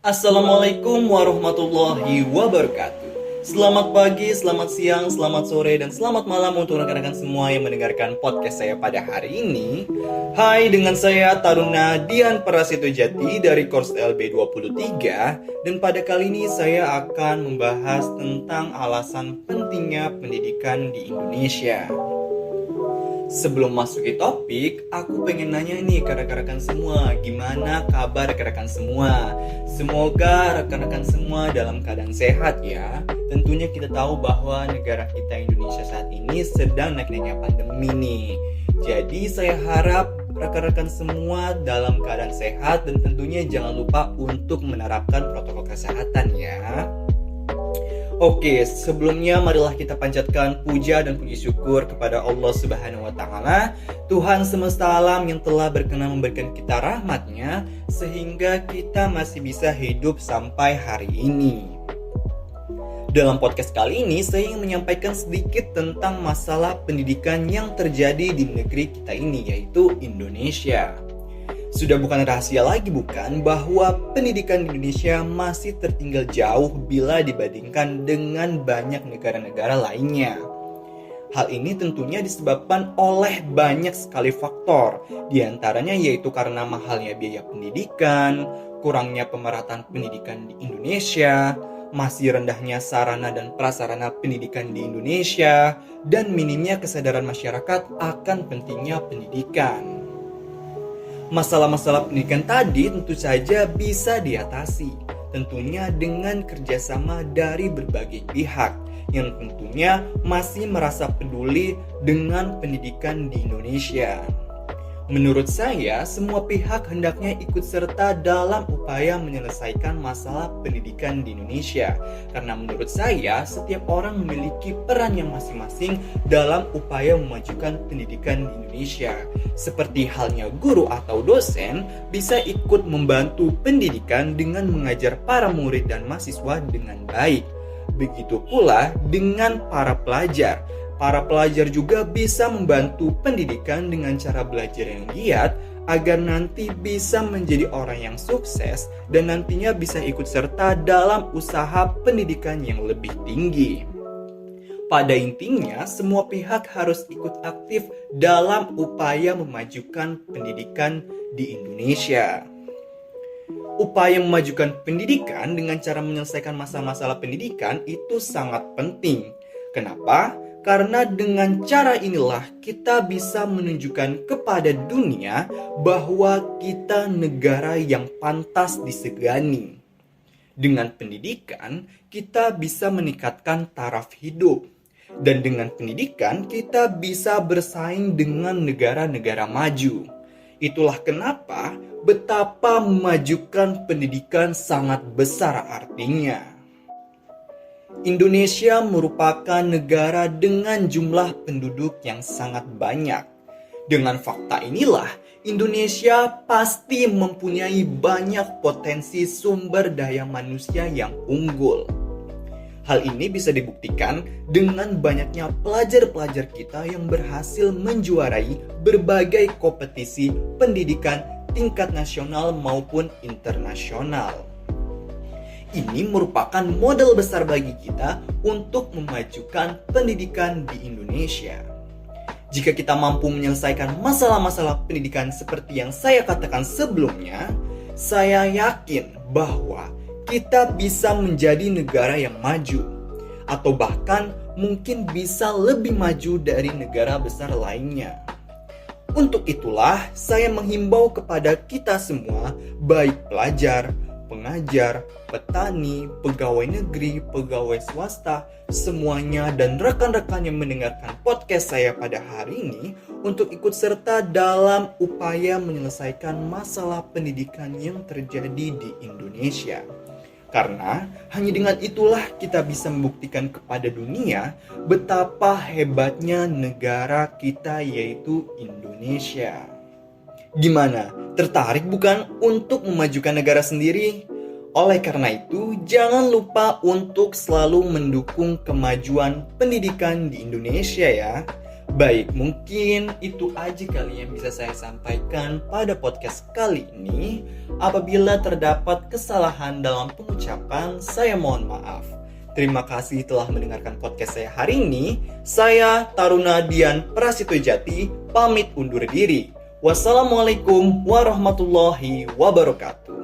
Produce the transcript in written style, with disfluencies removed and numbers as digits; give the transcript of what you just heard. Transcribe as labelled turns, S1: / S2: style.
S1: Assalamualaikum warahmatullahi wabarakatuh. Selamat pagi, selamat siang, selamat sore, dan selamat malam untuk rekan-rekan semua yang mendengarkan podcast saya pada hari ini. Hai, dengan saya Taruna Dian Parasito Jati dari Kors LB 23. Dan pada kali ini saya akan membahas tentang alasan pentingnya pendidikan di Indonesia. Sebelum masuk ke topik, aku pengen nanya nih ke rekan-rekan semua, gimana kabar rekan-rekan semua? Semoga rekan-rekan semua dalam keadaan sehat ya. Tentunya kita tahu bahwa negara kita Indonesia saat ini sedang naik-naiknya pandemi nih. Jadi saya harap rekan-rekan semua dalam keadaan sehat dan tentunya jangan lupa untuk menerapkan protokol kesehatan ya. Oke, sebelumnya marilah kita panjatkan puja dan puji syukur kepada Allah Subhanahu wa Ta'ala, Tuhan semesta alam yang telah berkenan memberikan kita rahmatnya sehingga kita masih bisa hidup sampai hari ini. Dalam podcast kali ini saya ingin menyampaikan sedikit tentang masalah pendidikan yang terjadi di negeri kita ini, yaitu Indonesia. Sudah bukan rahasia lagi bukan bahwa pendidikan di Indonesia masih tertinggal jauh bila dibandingkan dengan banyak negara-negara lainnya. Hal ini tentunya disebabkan oleh banyak sekali faktor, di antaranya yaitu karena mahalnya biaya pendidikan, kurangnya pemerataan pendidikan di Indonesia, masih rendahnya sarana dan prasarana pendidikan di Indonesia, dan minimnya kesadaran masyarakat akan pentingnya pendidikan. Masalah-masalah pendidikan tadi tentu saja bisa diatasi, tentunya dengan kerjasama dari berbagai pihak yang tentunya masih merasa peduli dengan pendidikan di Indonesia. Menurut saya, semua pihak hendaknya ikut serta dalam upaya menyelesaikan masalah pendidikan di Indonesia. Karena menurut saya, setiap orang memiliki peran yang masing-masing dalam upaya memajukan pendidikan di Indonesia. Seperti halnya guru atau dosen bisa ikut membantu pendidikan dengan mengajar para murid dan mahasiswa dengan baik. Begitu pula dengan para pelajar. Para pelajar juga bisa membantu pendidikan dengan cara belajar yang giat agar nanti bisa menjadi orang yang sukses dan nantinya bisa ikut serta dalam usaha pendidikan yang lebih tinggi. Pada intinya, semua pihak harus ikut aktif dalam upaya memajukan pendidikan di Indonesia. Upaya memajukan pendidikan dengan cara menyelesaikan masalah-masalah pendidikan itu sangat penting. Kenapa? Karena dengan cara inilah kita bisa menunjukkan kepada dunia bahwa kita negara yang pantas disegani. Dengan pendidikan, kita bisa meningkatkan taraf hidup. Dan dengan pendidikan, kita bisa bersaing dengan negara-negara maju. Itulah kenapa betapa memajukan pendidikan sangat besar artinya. Indonesia merupakan negara dengan jumlah penduduk yang sangat banyak. Dengan fakta inilah, Indonesia pasti mempunyai banyak potensi sumber daya manusia yang unggul. Hal ini bisa dibuktikan dengan banyaknya pelajar-pelajar kita yang berhasil menjuarai berbagai kompetisi pendidikan tingkat nasional maupun internasional. Ini merupakan modal besar bagi kita untuk memajukan pendidikan di Indonesia. Jika kita mampu menyelesaikan masalah-masalah pendidikan seperti yang saya katakan sebelumnya, saya yakin bahwa kita bisa menjadi negara yang maju, atau bahkan mungkin bisa lebih maju dari negara besar lainnya. Untuk itulah, saya menghimbau kepada kita semua, baik pelajar, pengajar, petani, pegawai negeri, pegawai swasta, semuanya dan rekan-rekan yang mendengarkan podcast saya pada hari ini untuk ikut serta dalam upaya menyelesaikan masalah pendidikan yang terjadi di Indonesia. Karena hanya dengan itulah kita bisa membuktikan kepada dunia betapa hebatnya negara kita yaitu Indonesia. Gimana? Tertarik bukan untuk memajukan negara sendiri? Oleh karena itu, jangan lupa untuk selalu mendukung kemajuan pendidikan di Indonesia ya. Baik, mungkin itu aja kali yang bisa saya sampaikan pada podcast kali ini. Apabila terdapat kesalahan dalam pengucapan, saya mohon maaf. Terima kasih telah mendengarkan podcast saya hari ini. Saya Taruna Dian Prasetyo Jati, pamit undur diri. Wassalamualaikum warahmatullahi wabarakatuh.